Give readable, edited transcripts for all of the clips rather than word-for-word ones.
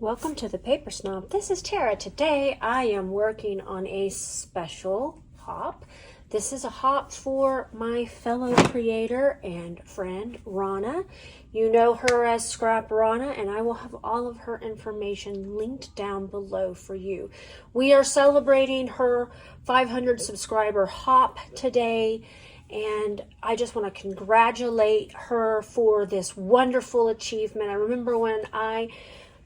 Welcome to the Paper Snob. This is Tara. Today I am working on a special hop. This is a hop for my fellow creator and friend, Rona. You know her as Scrap Rona, and I will have all of her information linked down below for you. We are celebrating her 500 subscriber hop today, and I just want to congratulate her for this wonderful achievement. I remember when I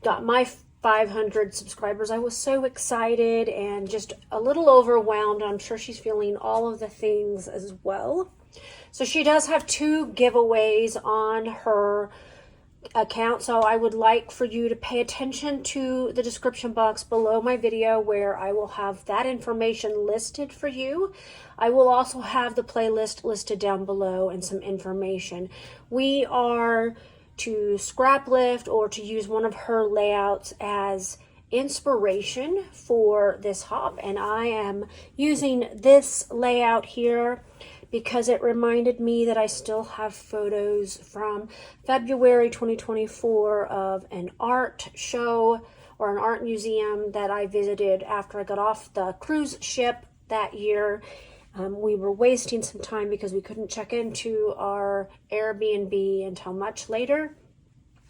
got my 500 subscribers, I was so excited and just a little overwhelmed. I'm sure she's feeling all of the things as well. So she does have 2 giveaways on her account, so I would like for you to pay attention to the description box below my video where I will have that information listed for you. I will also have the playlist listed down below and some information. We are to scrap lift or to use one of her layouts as inspiration for this hop, and I am using this layout here because it reminded me that I still have photos from February 2024 of an art show or an art museum that I visited after I got off the cruise ship that year. We were wasting some time because we couldn't check into our Airbnb until much later.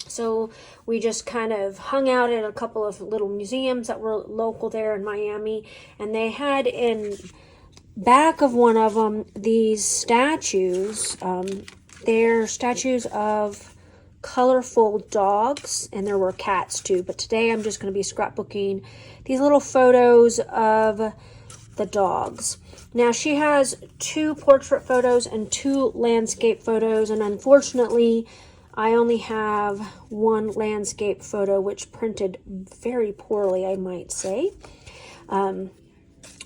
So we just kind of hung out at a couple of little museums that were local there in Miami. And they had in back of one of them these statues. They're statues of colorful dogs, and there were cats too. But today I'm just going to be scrapbooking these little photos of the dogs. Now she has 2 portrait photos and 2 landscape photos, and unfortunately I only have 1 landscape photo, which printed very poorly, I might say.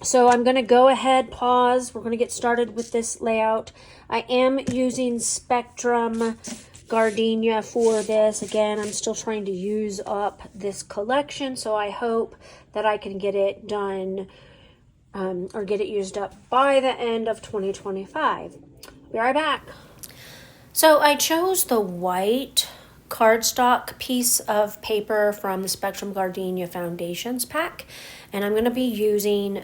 So I'm going to go ahead, pause. We're going to get started with this layout. I am using Spectrum Gardenia for this. Again, I'm still trying to use up this collection, so I hope that I can get it done or get it used up by the end of 2025. Be right back. So I chose the white cardstock piece of paper from the Spectrum Gardenia Foundations pack, and I'm going to be using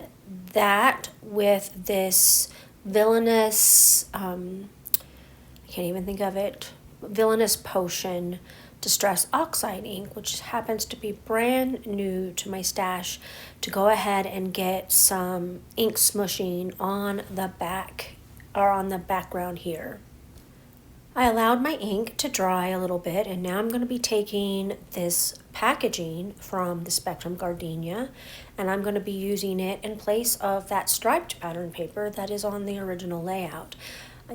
that with this Villainous, I can't even think of it, Villainous Potion Distress Oxide ink, which happens to be brand new to my stash, to go ahead and get some ink smushing on the back or on the background here. I allowed my ink to dry a little bit, and now I'm going to be taking this packaging from the Spectrum Gardenia, and I'm going to be using it in place of that striped pattern paper that is on the original layout.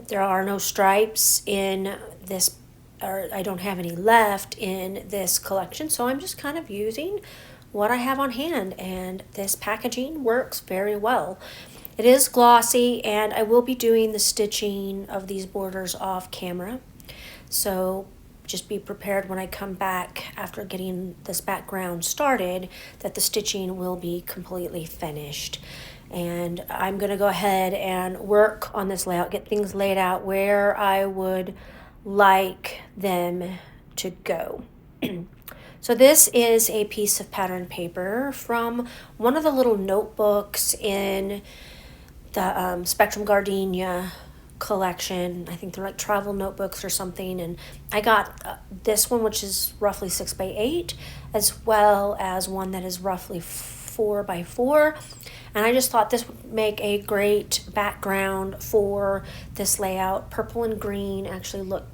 There are no stripes in this, or I don't have any left in this collection, so I'm just kind of using what I have on hand, and this packaging works very well. It is glossy, and I will be doing the stitching of these borders off camera, so just be prepared when I come back after getting this background started that the stitching will be completely finished. And I'm going to go ahead and work on this layout, get things laid out where I would like them to go. So this is a piece of pattern paper from one of the little notebooks in the Spectrum Gardenia collection. I think they're like travel notebooks or something, and I got this one, which is roughly 6 by 8, as well as one that is roughly 4 by 4, and I just thought this would make a great background for this layout. Purple and green actually look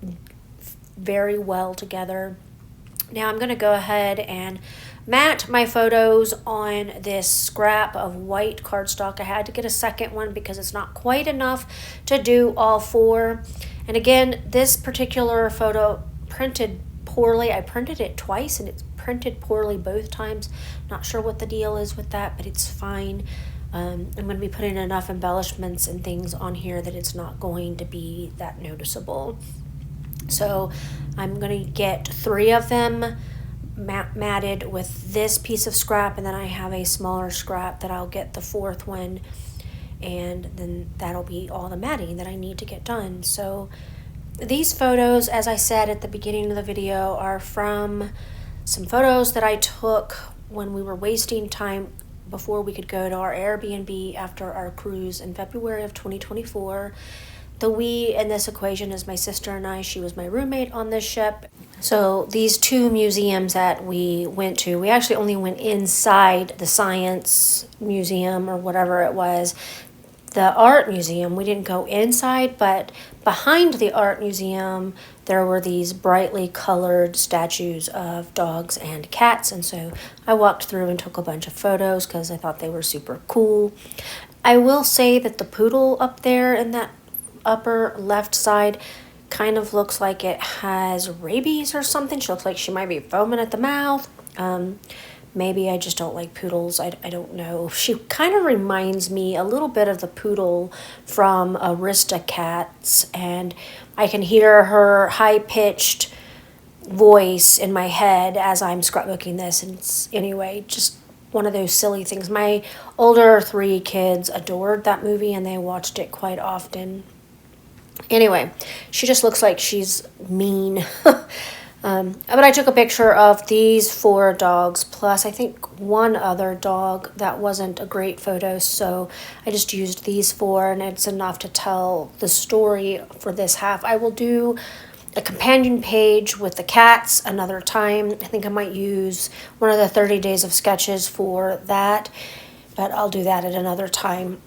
very well together. Now I'm going to go ahead and mat my photos on this scrap of white cardstock. I had to get a second one because it's not quite enough to do all 4. And again, this particular photo printed poorly. I printed it twice and it's printed poorly both times. Not sure what the deal is with that, but it's fine. I'm going to be putting enough embellishments and things on here that it's not going to be that noticeable. So I'm going to get 3 of them matted with this piece of scrap, and then I have a smaller scrap that I'll get the 4th one, and then that'll be all the matting that I need to get done. So these photos, as I said at the beginning of the video, are from some photos that I took when we were wasting time before we could go to our Airbnb after our cruise in February of 2024. The we in this equation is my sister and I. She was my roommate on this ship. So these two museums that we went to, we actually only went inside the science museum or whatever it was. The art museum, we didn't go inside, but behind the art museum, there were these brightly colored statues of dogs and cats. And so I walked through and took a bunch of photos because I thought they were super cool. I will say that the poodle up there in that upper left side kind of looks like it has rabies or something. She looks like she might be foaming at the mouth. Maybe I just don't like poodles. I don't know. She kind of reminds me a little bit of the poodle from Aristocats, and I can hear her high-pitched voice in my head as I'm scrapbooking this. And anyway, just one of those silly things. My older 3 kids adored that movie, and they watched it quite often. Anyway, she just looks like she's mean. But I took a picture of these 4 dogs, plus I think one other dog that wasn't a great photo, so I just used these 4, and it's enough to tell the story for this half. I will do a companion page with the cats another time. I think I might use one of the 30 days of sketches for that, but I'll do that at another time.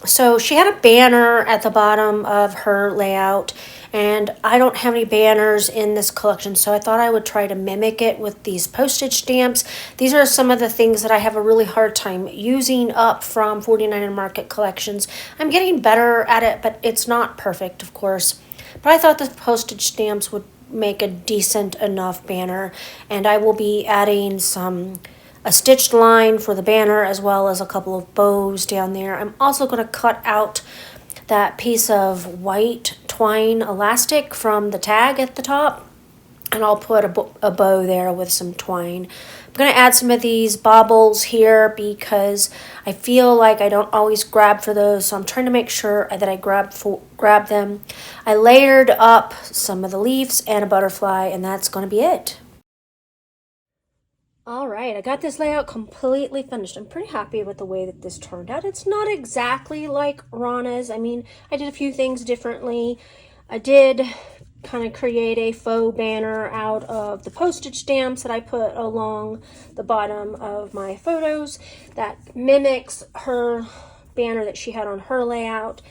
So she had a banner at the bottom of her layout, and I don't have any banners in this collection, so I thought I would try to mimic it with these postage stamps. These are some of the things that I have a really hard time using up from 49 Market collections. I'm getting better at it, but it's not perfect, of course. But I thought the postage stamps would make a decent enough banner, and I will be adding a stitched line for the banner as well as a couple of bows down there. I'm also going to cut out that piece of white twine elastic from the tag at the top, and I'll put a bow there with some twine. I'm going to add some of these baubles here because I feel like I don't always grab for those, so I'm trying to make sure that I grab them. I layered up some of the leaves and a butterfly, and that's going to be it. All right, I got this layout completely finished. I'm pretty happy with the way that this turned out. It's not exactly like Rona's. I mean, I did a few things differently. I did kind of create a faux banner out of the postage stamps that I put along the bottom of my photos that mimics her banner that she had on her layout.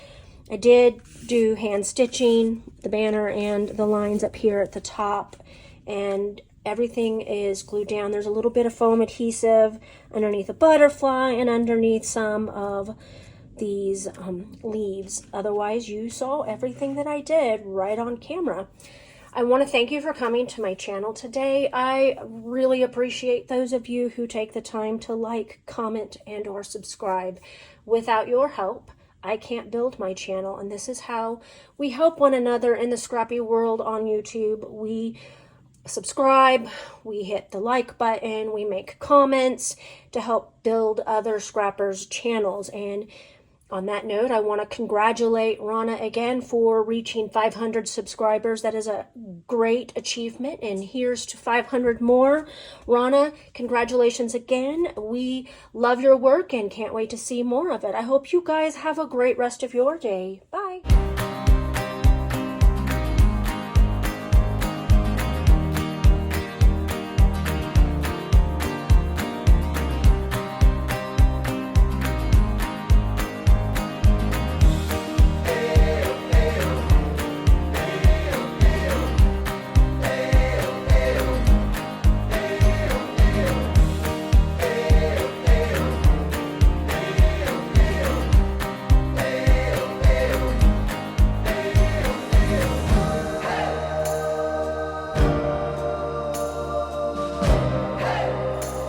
I did do hand stitching the banner and the lines up here at the top, and everything is glued down. There's a little bit of foam adhesive underneath a butterfly and underneath some of these leaves. Otherwise, you saw everything that I did right on camera. I want to thank you for coming to my channel today. I really appreciate those of you who take the time to like, comment, and or subscribe. Without your help, I can't build my channel, and this is how we help one another in the scrappy world on YouTube. We subscribe, we hit the like button, we make comments to help build other scrappers' channels. And on that note, I want to congratulate Rona again for reaching 500 subscribers. That is a great achievement, and here's to 500 more. Rona, congratulations again. We love your work and can't wait to see more of it. I hope you guys have a great rest of your day. Bye.